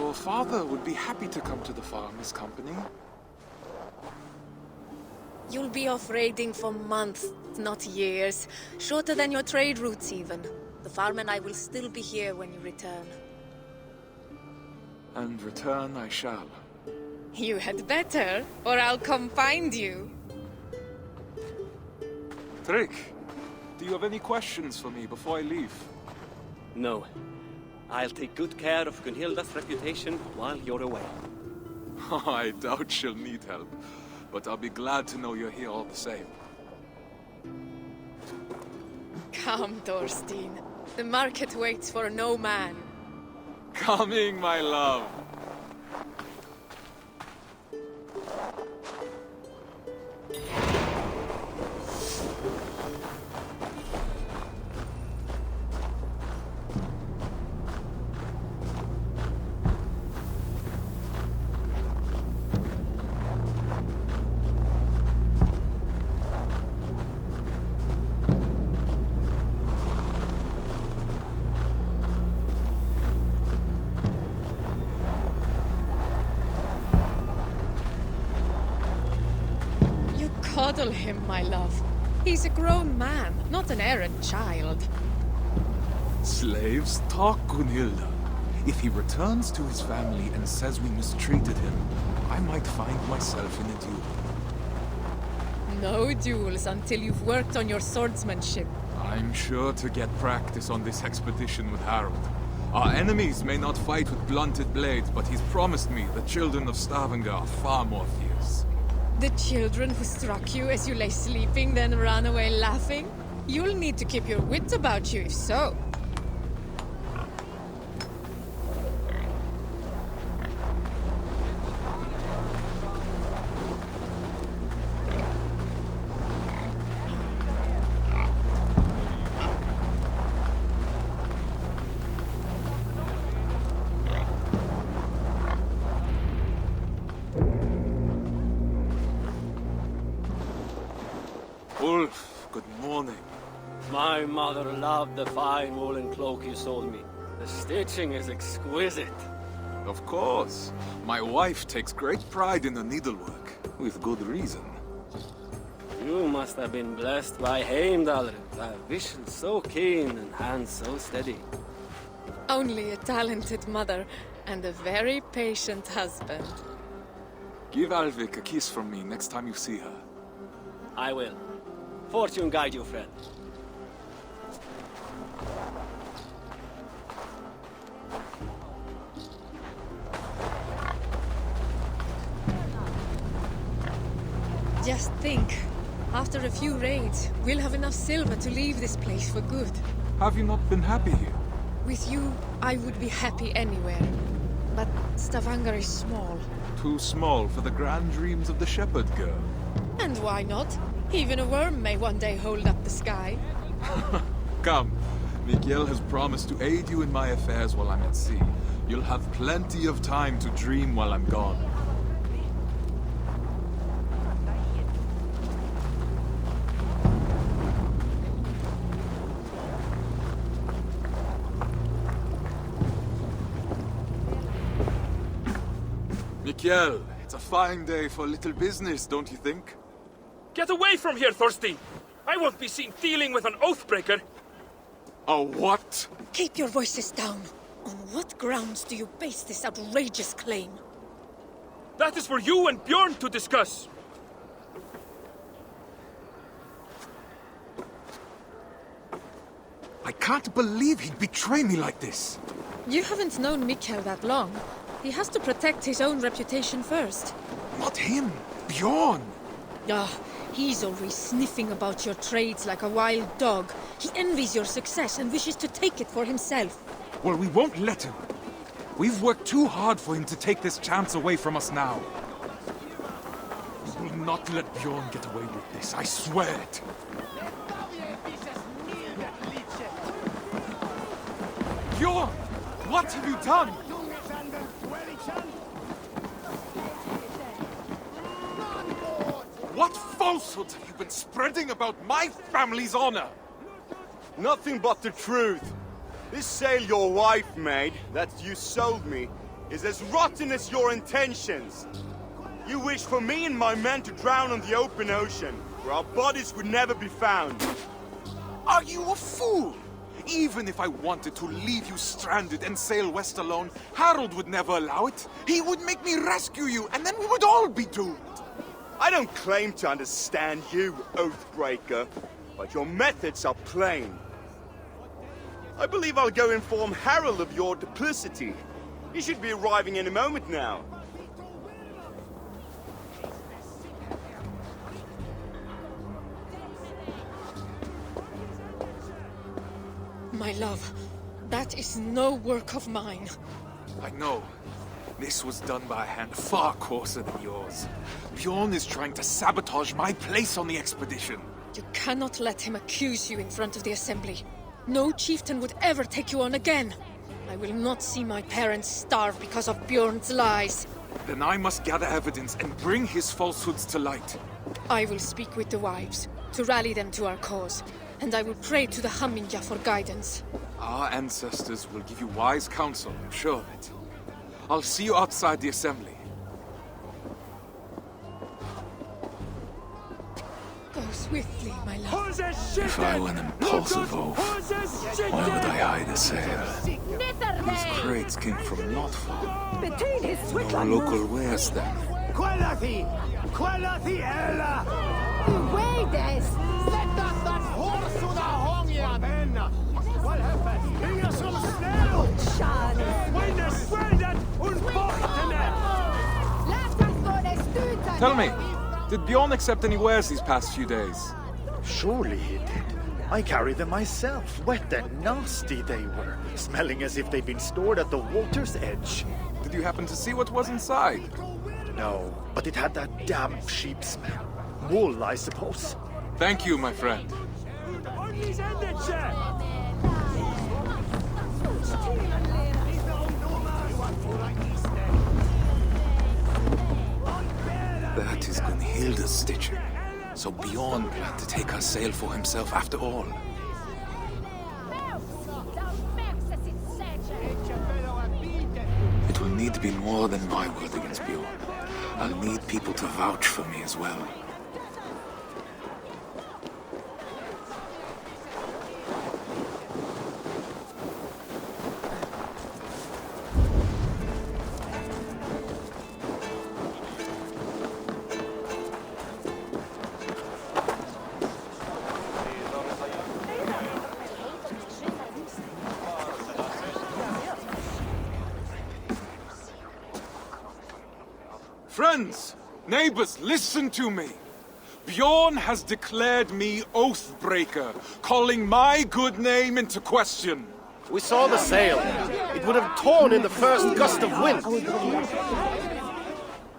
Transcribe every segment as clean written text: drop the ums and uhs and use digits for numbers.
Your father would be happy to come to the farm as company. You'll be off raiding for months, not years. Shorter than your trade routes even. The farm and I will still be here when you return. And return I shall. You had better, or I'll come find you. Trick, do you have any questions for me before I leave? No. I'll take good care of Gunhilda's reputation while you're away. I doubt she'll need help, but I'll be glad to know you're here all the same. Come, Thorstein. The market waits for no man. Coming, my love. Coddle him, my love. He's a grown man, not an errant child. Slaves talk, Gunhilda. If he returns to his family and says we mistreated him, I might find myself in a duel. No duels until you've worked on your swordsmanship. I'm sure to get practice on this expedition with Harold. Our enemies may not fight with blunted blades, but he's promised me the children of Stavanger are far more fierce. The children who struck you as you lay sleeping, then ran away laughing? You'll need to keep your wits about you if so. Ulf, good morning. My mother loved the fine woolen cloak you sold me. The stitching is exquisite. Of course. My wife takes great pride in the needlework, with good reason. You must have been blessed by Heimdall. A vision so keen and hands so steady. Only a talented mother and a very patient husband. Give Alvik a kiss from me next time you see her. I will. Fortune guide you, friend. Just think. After a few raids, we'll have enough silver to leave this place for good. Have you not been happy here? With you, I would be happy anywhere. But Stavanger is small. Too small for the grand dreams of the shepherd girl. And why not? Even a worm may one day hold up the sky. Come. Miguel has promised to aid you in my affairs while I'm at sea. You'll have plenty of time to dream while I'm gone. Miguel, it's a fine day for a little business, don't you think? Get away from here, Thorstein! I won't be seen dealing with an oathbreaker! A what? Keep your voices down. On what grounds do you base this outrageous claim? That is for you and Bjorn to discuss! I can't believe he'd betray me like this. You haven't known Mikkel that long. He has to protect his own reputation first. Not him, Bjorn. Ah, he's always sniffing about your trades like a wild dog. He envies your success and wishes to take it for himself. Well, we won't let him. We've worked too hard for him to take this chance away from us now. We will not let Bjorn get away with this, I swear it. Bjorn! What have you done? What falsehoods have you been spreading about my family's honor? Nothing but the truth. This sail your wife made, that you sold me, is as rotten as your intentions. You wish for me and my men to drown on the open ocean, where our bodies would never be found. Are you a fool? Even if I wanted to leave you stranded and sail west alone, Harold would never allow it. He would make me rescue you, and then we would all be doomed. I don't claim to understand you, Oathbreaker, but your methods are plain. I believe I'll go inform Harold of your duplicity. He should be arriving any moment now. My love, that is no work of mine. I know. This was done by a hand far coarser than yours. Bjorn is trying to sabotage my place on the expedition. You cannot let him accuse you in front of the Assembly. No chieftain would ever take you on again. I will not see my parents starve because of Bjorn's lies. Then I must gather evidence and bring his falsehoods to light. I will speak with the wives, to rally them to our cause. And I will pray to the Hamminja for guidance. Our ancestors will give you wise counsel, I'm sure of it. I'll see you outside the Assembly. Go swiftly, my love. If I were an impulsive oaf, why would I hide a sail? These crates came from not far. No local wares then. Tell me, did Bjorn accept any wares these past few days? Surely he did. I carried them myself. Wet and nasty they were, smelling as if they'd been stored at the water's edge. Did you happen to see what was inside? No, but it had that damp sheep smell. Wool, I suppose. Thank you, my friend. That is Gunhilda's stitching. So Bjorn planned to take her sail for himself after all. It will need to be more than my word against Bjorn. I'll need people to vouch for me as well. Friends, neighbors, listen to me. Bjorn has declared me Oathbreaker, calling my good name into question. We saw the sail. It would have torn in the first gust of wind.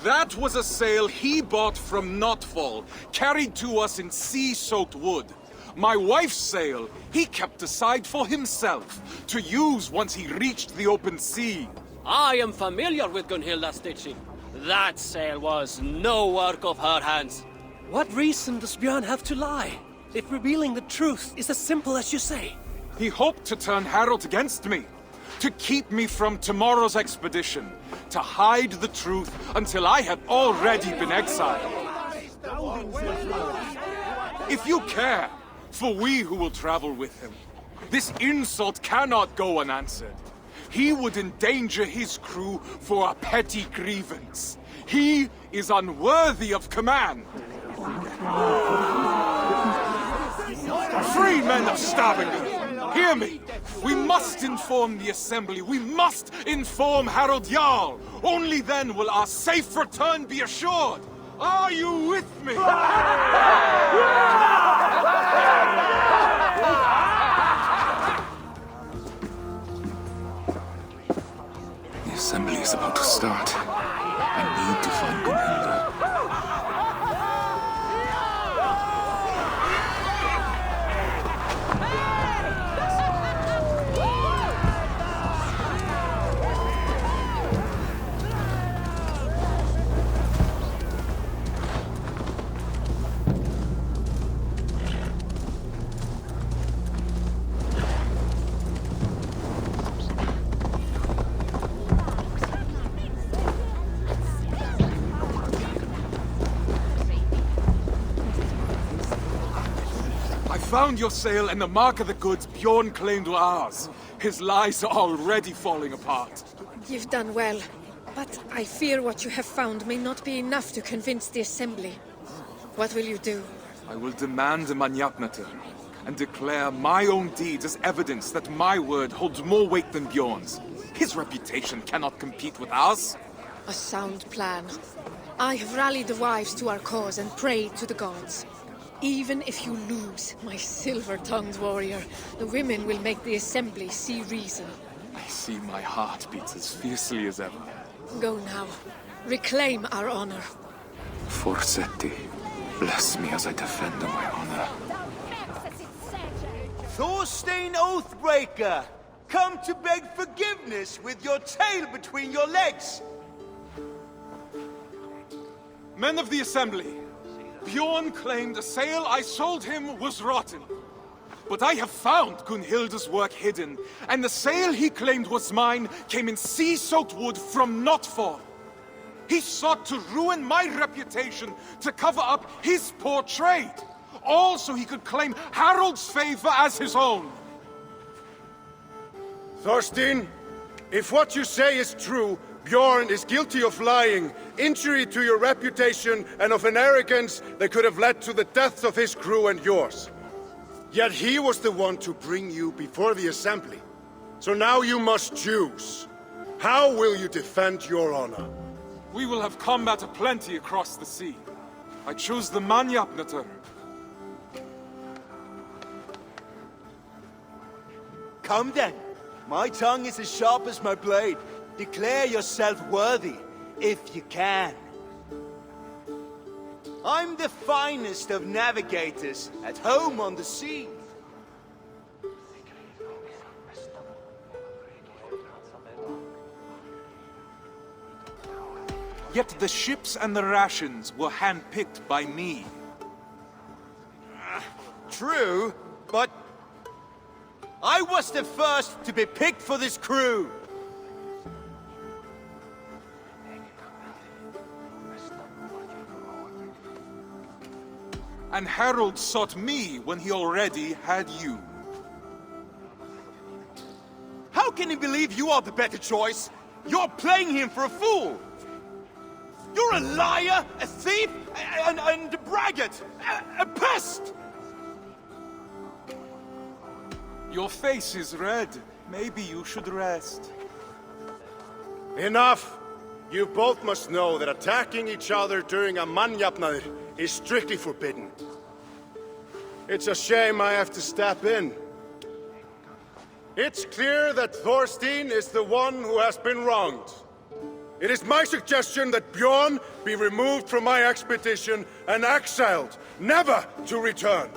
That was a sail he bought from Notfall, carried to us in sea-soaked wood. My wife's sail he kept aside for himself, to use once he reached the open sea. I am familiar with Gunhilda's stitching. That sail was no work of her hands. What reason does Bjorn have to lie? If revealing the truth is as simple as you say. He hoped to turn Harold against me, to keep me from tomorrow's expedition, to hide the truth until I had already been exiled. If you care for we who will travel with him, this insult cannot go unanswered. He would endanger his crew for a petty grievance. He is unworthy of command. Free men of Stavanger, hear me. We must inform the Assembly. We must inform Harold Jarl. Only then will our safe return be assured. Are you with me? The Assembly is about to start. I need to find Gunhilda. found your sail and the mark of the goods Bjorn claimed were ours. His lies are already falling apart. You've done well, but I fear what you have found may not be enough to convince the Assembly. What will you do? I will demand a Manyapnater and declare my own deeds as evidence that my word holds more weight than Bjorn's. His reputation cannot compete with ours. A sound plan. I have rallied the wives to our cause and prayed to the gods. Even if you lose, my silver-tongued warrior, the women will make the Assembly see reason. I see my heart beats as fiercely as ever. Go now. Reclaim our honor. Forsetti, bless me as I defend my honor. Thorstein Oathbreaker! Come to beg forgiveness with your tail between your legs! Men of the Assembly, Bjorn claimed a sail I sold him was rotten. But I have found Gunhilda's work hidden, and the sail he claimed was mine came in sea-soaked wood from Notfall. He sought to ruin my reputation to cover up his poor trade, all so he could claim Harold's favor as his own. Thorstein, if what you say is true, Bjorn is guilty of lying, injury to your reputation, and of an arrogance that could have led to the deaths of his crew and yours. Yet he was the one to bring you before the Assembly. So now you must choose. How will you defend your honor? We will have combat aplenty across the sea. I choose the Manyapnater. Come then. My tongue is as sharp as my blade. Declare yourself worthy, if you can. I'm the finest of navigators, at home on the sea. Yet the ships and the rations were handpicked by me. True, but I was the first to be picked for this crew. And Harold sought me when he already had you. How can he believe you are the better choice? You're playing him for a fool! You're a liar, a thief, and a braggart! A pest! Your face is red. Maybe you should rest. Enough! You both must know that attacking each other during a Manyapnaður is strictly forbidden. It's a shame I have to step in. It's clear that Thorstein is the one who has been wronged. It is my suggestion that Bjorn be removed from my expedition and exiled, never to return.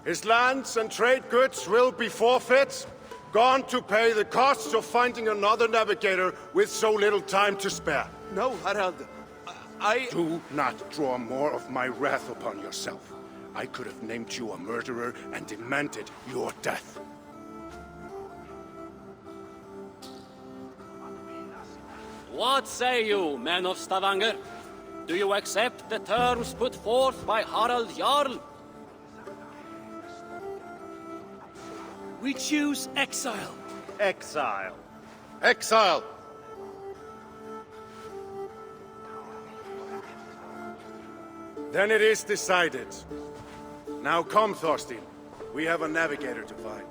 His lands and trade goods will be forfeit, gone to pay the costs of finding another navigator with so little time to spare. No, Harald. Do not draw more of my wrath upon yourself. I could have named you a murderer and demanded your death. What say you, men of Stavanger? Do you accept the terms put forth by Harald Jarl? We choose exile. Exile. Exile! Then it is decided. Now come, Thorstein. We have a navigator to find.